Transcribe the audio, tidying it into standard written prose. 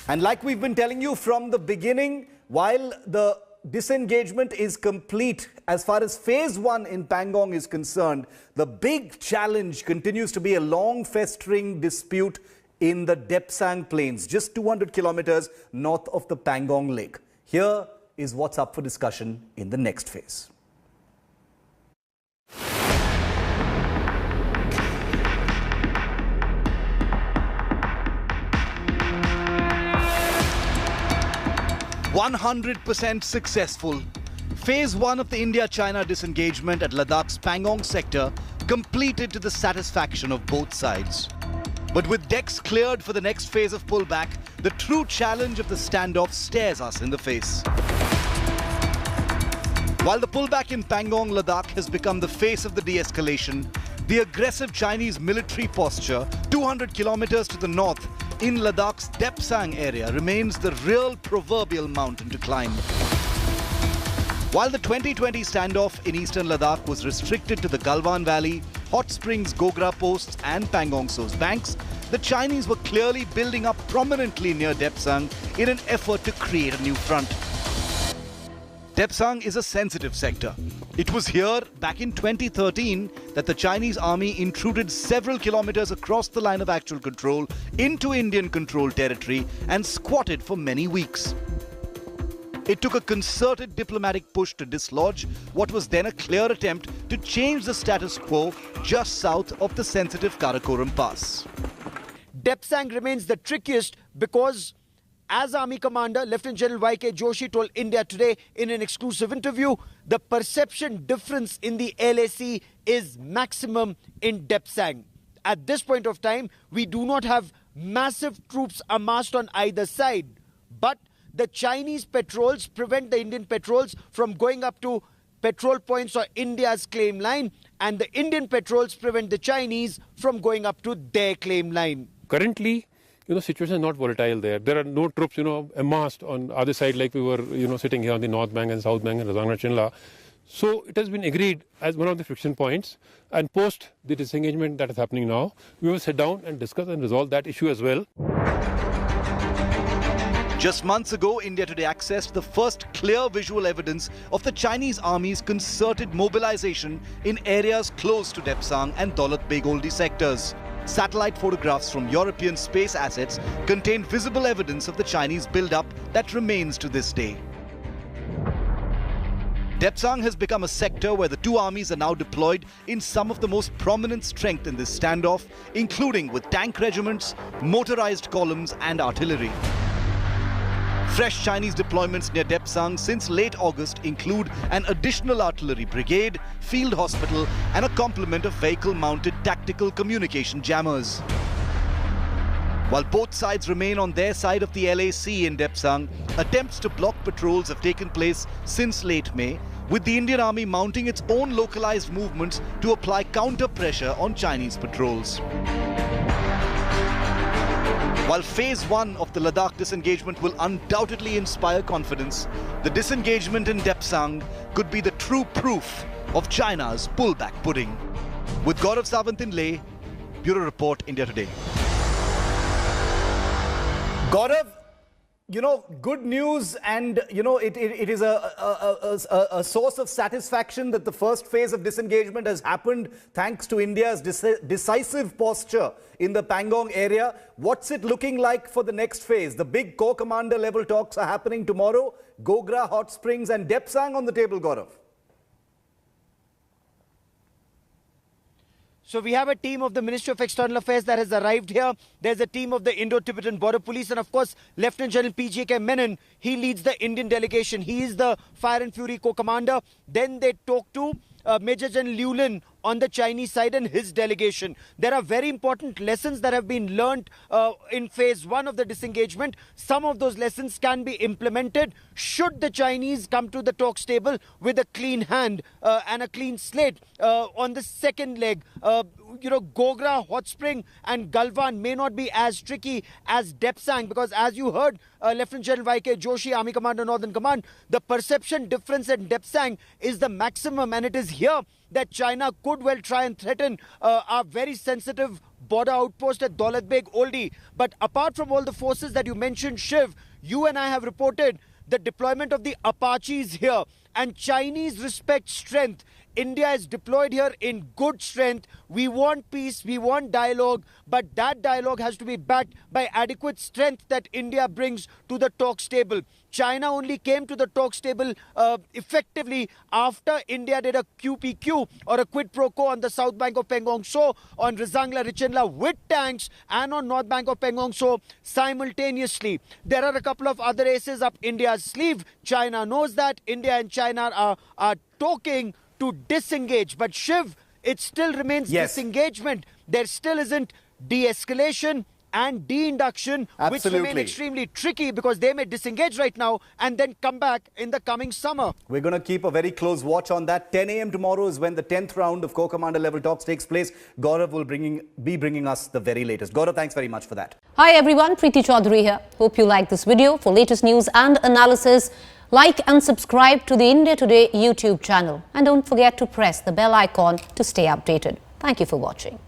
And like we've been telling you from the beginning, while the disengagement is complete as far as phase 1 in Pangong is concerned, the big challenge continues to be a long festering dispute in the Depsang Plains, just 200 kilometers north of the Pangong Lake. Here is what's up for discussion in the next phase. "100% successful. Phase 1 of the India-China disengagement at Ladakh's Pangong sector completed to the satisfaction of both sides. But with decks cleared for the next phase of pullback, the true challenge of the standoff stares us in the face. While the pullback in Pangong, Ladakh has become the face of the de-escalation, the aggressive Chinese military posture 200 kilometers to the north in Ladakh's Depsang area remains the real proverbial mountain to climb. While the 2020 standoff in eastern Ladakh was restricted to the Galwan Valley, Hot Springs, Gogra posts and Pangong So's banks, the Chinese were clearly building up prominently near Depsang in an effort to create a new front. Depsang is a sensitive sector. It was here back in 2013 that the Chinese army intruded several kilometers across the line of actual control into Indian-controlled territory and squatted for many weeks. It took a concerted diplomatic push to dislodge what was then a clear attempt to change the status quo just south of the sensitive Karakoram Pass. Depsang remains the trickiest because, as Army Commander Lieutenant General Y.K. Joshi told India Today in an exclusive interview, the perception difference in the LAC is maximum in Depsang. At this point of time, we do not have massive troops amassed on either side, but the Chinese patrols prevent the Indian patrols from going up to patrol points or India's claim line, and the Indian patrols prevent the Chinese from going up to their claim line. Currently, situation is not volatile there. There are no troops, amassed on other side like we were, sitting here on the North Bank and South Bank and Razana Chinla. So it has been agreed as one of the friction points, and post the disengagement that is happening now, we will sit down and discuss and resolve that issue as well. Just months ago, India Today accessed the first clear visual evidence of the Chinese army's concerted mobilization in areas close to Depsang and Daulat Beg Oldi sectors. Satellite photographs from European space assets contain visible evidence of the Chinese build-up that remains to this day. Depsang has become a sector where the two armies are now deployed in some of the most prominent strength in this standoff, including with tank regiments, motorized columns and artillery. Fresh Chinese deployments near Depsang since late August include an additional artillery brigade, field hospital and a complement of vehicle-mounted tactical communication jammers. While both sides remain on their side of the LAC in Depsang, attempts to block patrols have taken place since late May, with the Indian Army mounting its own localized movements to apply counter-pressure on Chinese patrols. While phase 1 of the Ladakh disengagement will undoubtedly inspire confidence, the disengagement in Depsang could be the true proof of China's pullback pudding. With Gaurav Sawant in Leh, Bureau Report, India Today. Gaurav, good news, and it is a source of satisfaction that the first phase of disengagement has happened thanks to India's decisive posture in the Pangong area. What's it looking like for the next phase? The big core commander level talks are happening tomorrow. Gogra, Hot Springs and Depsang on the table, Gaurav. So we have a team of the Ministry of External Affairs that has arrived here. There's a team of the Indo-Tibetan Border Police and of course Lieutenant General P.J.K. Menon. He leads the Indian delegation. He is the Fire and Fury co-commander. Then they talk to Major General Liu Lin on the Chinese side and his delegation. There are very important lessons that have been learnt in phase 1 of the disengagement. Some of those lessons can be implemented should the Chinese come to the talks table with a clean hand and a clean slate on the second leg. Gogra, Hot Spring and Galwan may not be as tricky as Depsang because, as you heard, Lieutenant General Y.K. Joshi, Army Commander, Northern Command, the perception difference at Depsang is the maximum, and it is here that China could well try and threaten our very sensitive border outpost at Daulat Beg Oldi. But apart from all the forces that you mentioned, Shiv, you and I have reported the deployment of the Apaches here, and Chinese respect strength. India is deployed here in good strength. We want peace, we want dialogue, but that dialogue has to be backed by adequate strength that India brings to the talks table. China only came to the talks table effectively after India did a QPQ or a quid pro quo on the south bank of Pangong So, on Rizangla Richenla with tanks, and on north bank of Pangong So simultaneously. There are a couple of other aces up India's sleeve. China knows that. India and China are talking to disengage. But Shiv, it still remains disengagement. There still isn't de-escalation and de-induction, which remain extremely tricky because they may disengage right now and then come back in the coming summer. We're going to keep a very close watch on that. 10 a.m. tomorrow is when the 10th round of Corps Commander level talks takes place. Gaurav will be bringing us the very latest. Gaurav, thanks very much for that. Hi everyone, Preeti Chaudhary here. Hope you like this video. For latest news and analysis, like and subscribe to the India Today YouTube channel. And don't forget to press the bell icon to stay updated. Thank you for watching.